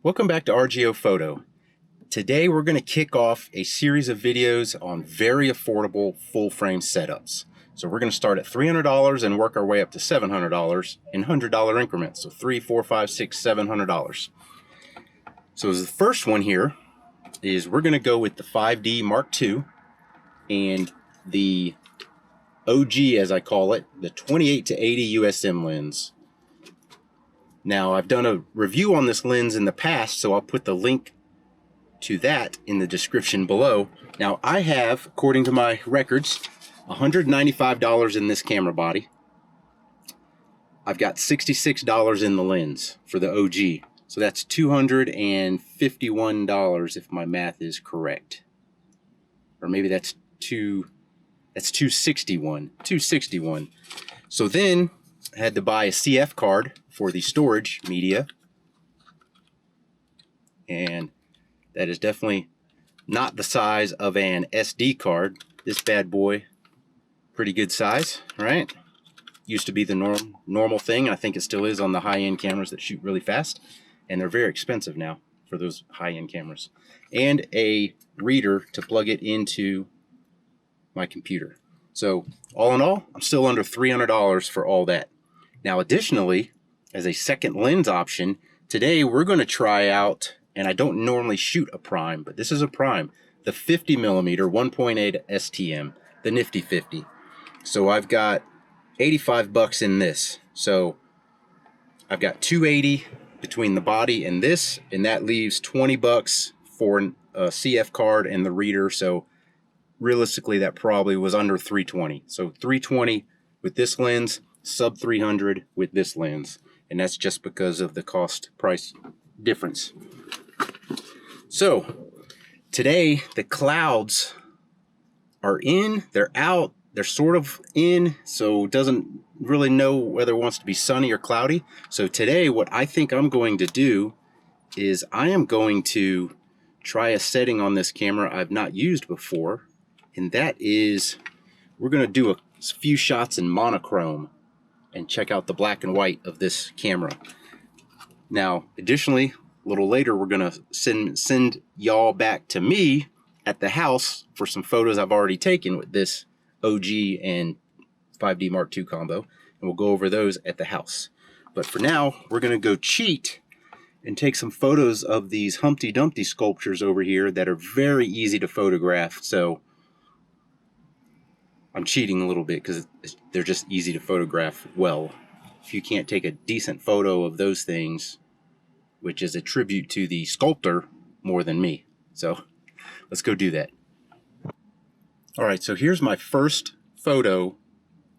Welcome back to RGO Photo. Today we're going to kick off a series of videos on very affordable full frame setups. So we're going to start at $300 and work our way up to $700 in $100 increments. So $300, $400, $500, $600, $700. So the first one here is we're going to go with the 5D Mark II and the OG, as I call it, the 28 to 80 USM lens. Now, I've done a review on this lens in the past, so I'll put the link to that in the description below. Now, I have, according to my records, $195 in this camera body. I've got $66 in the lens for the OG. So that's $251 if my math is correct. Or maybe that's $261. So then I had to buy a CF card for the storage media, and that is definitely not the size of an SD card. This bad boy, pretty good size, right? Used to be the normal thing. I think it still is on the high-end cameras that shoot really fast, and they're very expensive now for those high-end cameras. And a reader to plug it into my computer. So all in all, I'm still under $300 for all that. Now additionally, as a second lens option, today we're going to try out, and I don't normally shoot a prime, but this is a prime, the 50mm 1.8 STM, the Nifty 50. So I've got 85 bucks in this. So I've got 280 between the body and this, and that leaves 20 bucks for a CF card and the reader. So realistically, that probably was under 320. So 320 with this lens, sub 300 with this lens. And that's just because of the cost price difference. So today the clouds are in, they're out, they're sort of in, so it doesn't really know whether it wants to be sunny or cloudy. So today what I think I'm going to do is I am going to try a setting on this camera I've not used before, and that is we're going to do a few shots in monochrome and check out the black and white of this camera. Now, additionally, a little later, we're gonna send y'all back to me at the house for some photos I've already taken with this OG and 5D Mark II combo, and we'll go over those at the house. But for now, we're gonna go cheat and take some photos of these Humpty Dumpty sculptures over here that are very easy to photograph. So I'm cheating a little bit because they're just easy to photograph well. If you can't take a decent photo of those things, which is a tribute to the sculptor more than me. So let's go do that. All right, so here's my first photo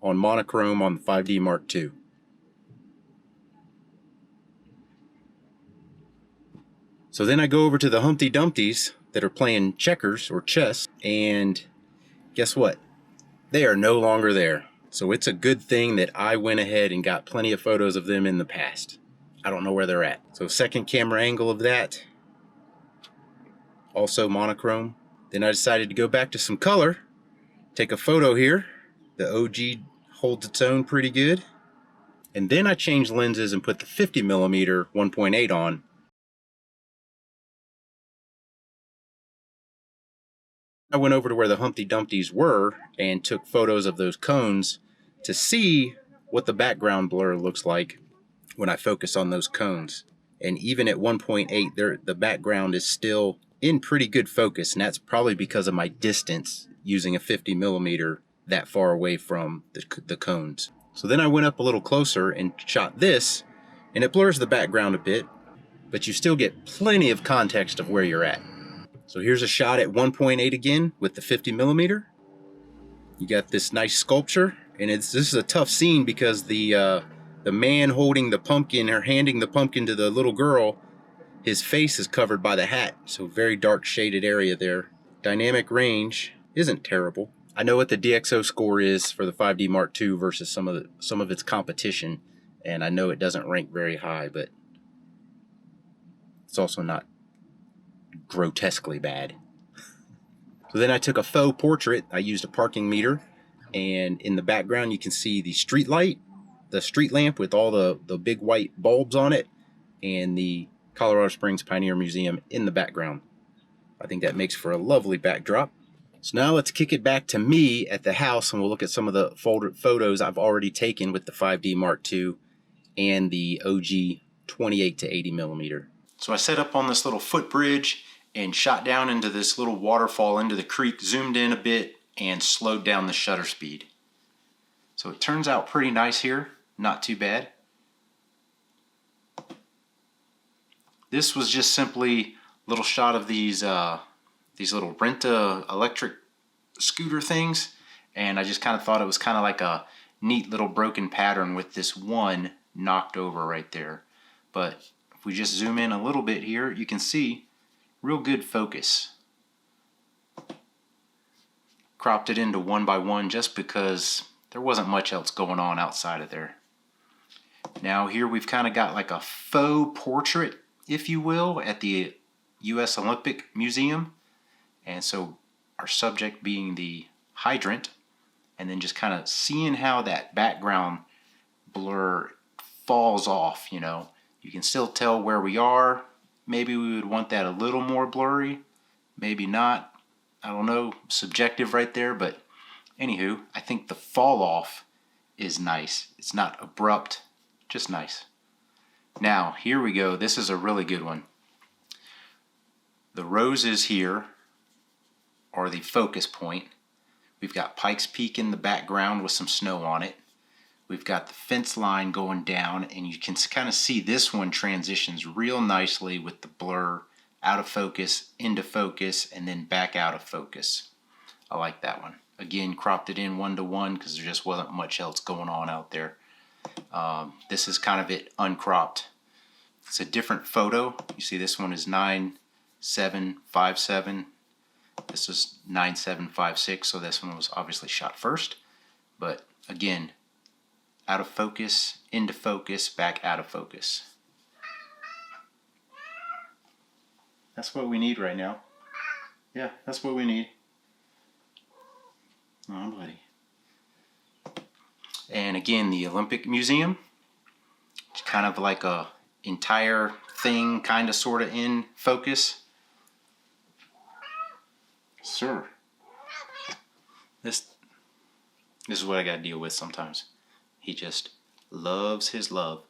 on monochrome on the 5D Mark II. So then I go over to the Humpty Dumptys that are playing checkers or chess, and guess what? They are no longer there. So it's a good thing that I went ahead and got plenty of photos of them in the past. I don't know where they're at. So second camera angle of that, also monochrome. Then I decided to go back to some color, take a photo here. The OG holds its own pretty good. And then I changed lenses and put the 50mm 1.8 on. I went over to where the Humpty Dumptys were and took photos of those cones to see what the background blur looks like when I focus on those cones. And even at 1.8, the background is still in pretty good focus, and that's probably because of my distance using a 50mm that far away from the cones. So then I went up a little closer and shot this, and it blurs the background a bit, but you still get plenty of context of where you're at. So here's a shot at 1.8 again with the 50mm. You got this nice sculpture, and this is a tough scene because the man holding the pumpkin or handing the pumpkin to the little girl, his face is covered by the hat. So very dark shaded area there. Dynamic range isn't terrible. I know what the DxO score is for the 5D Mark II versus some of its competition, and I know it doesn't rank very high, but it's also not grotesquely bad. So then I took a faux portrait. I used a parking meter, and in the background you can see the street light, the street lamp with all the big white bulbs on it, and the Colorado Springs Pioneer Museum in the background. I think that makes for a lovely backdrop. So now let's kick it back to me at the house, and we'll look at some of the photos I've already taken with the 5D Mark II and the OG 28 to 80 millimeter. So I set up on this little footbridge and shot down into this little waterfall into the creek, zoomed in a bit, and slowed down the shutter speed. So it turns out pretty nice here, not too bad. This was just simply a little shot of these little Renta electric scooter things, and I just kind of thought it was kind of like a neat little broken pattern with this one knocked over right there. But if we just zoom in a little bit here, you can see real good focus. Cropped it into 1:1 just because there wasn't much else going on outside of there. Now here we've kind of got like a faux portrait, if you will, at the U.S. Olympic Museum. And so our subject being the hydrant, and then just kind of seeing how that background blur falls off, you know. You can still tell where we are. Maybe we would want that a little more blurry, maybe not. I don't know, subjective right there, but anywho, I think the fall off is nice. It's not abrupt, just nice. Now, here we go. This is a really good one. The roses here are the focus point. We've got Pikes Peak in the background with some snow on it. We've got the fence line going down, and you can kind of see this one transitions real nicely with the blur out of focus, into focus, and then back out of focus. I like that one. Again, cropped it in 1:1 because there just wasn't much else going on out there. This is kind of it uncropped. It's a different photo. You see this one is 9:7:57. This is 9:7:56, so this one was obviously shot first. But again, out of focus, into focus, back out of focus. That's what we need right now. Yeah, that's what we need. Oh, buddy. And again, the Olympic Museum. It's kind of like a entire thing, kind of sort of in focus. Sir. This is what I got to deal with sometimes. He just loves his love.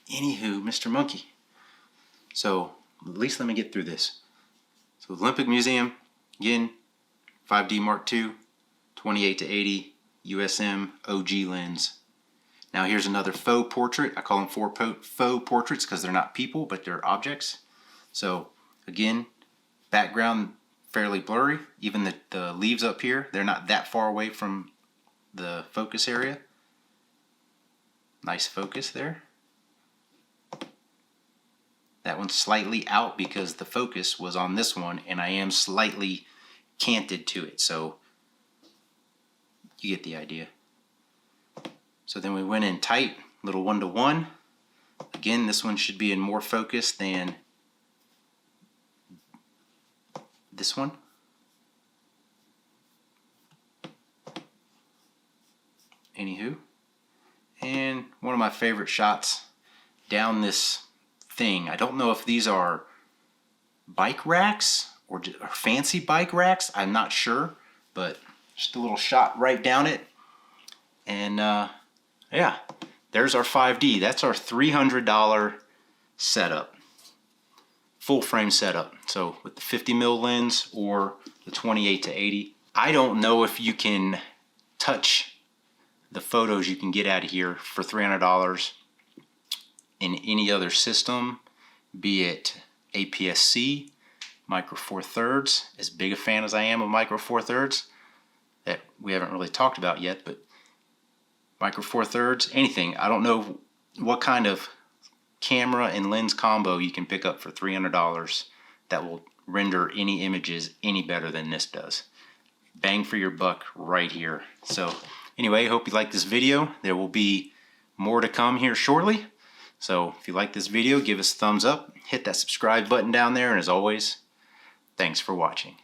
Anywho, Mr. Monkey. So, at least let me get through this. So, the Olympic Museum, again, 5D Mark II, 28 to 80, USM, OG lens. Now, here's another faux portrait. I call them faux portraits because they're not people, but they're objects. So, again, background fairly blurry. Even the leaves up here, they're not that far away from the focus area. Nice focus there. That one's slightly out because the focus was on this one, and I am slightly canted to it, so you get the idea. So then we went in tight, little 1:1. Again, this one should be in more focus than this one. Anywho, and one of my favorite shots down this thing. I don't know if these are bike racks or fancy bike racks. I'm not sure, but just a little shot right down it. And yeah, there's our 5D. That's our $300 setup, full frame setup. So with the 50mm lens or the 28 to 80. I don't know if you can touch the photos you can get out of here for $300 in any other system, be it APS-C, Micro Four Thirds. As big a fan as I am of Micro Four Thirds, that we haven't really talked about yet, but Micro Four Thirds, anything. I don't know what kind of camera and lens combo you can pick up for $300 that will render any images any better than this does. Bang for your buck right here. So anyway, hope you like this video. There will be more to come here shortly. So if you like this video, give us a thumbs up, hit that subscribe button down there, and as always, thanks for watching.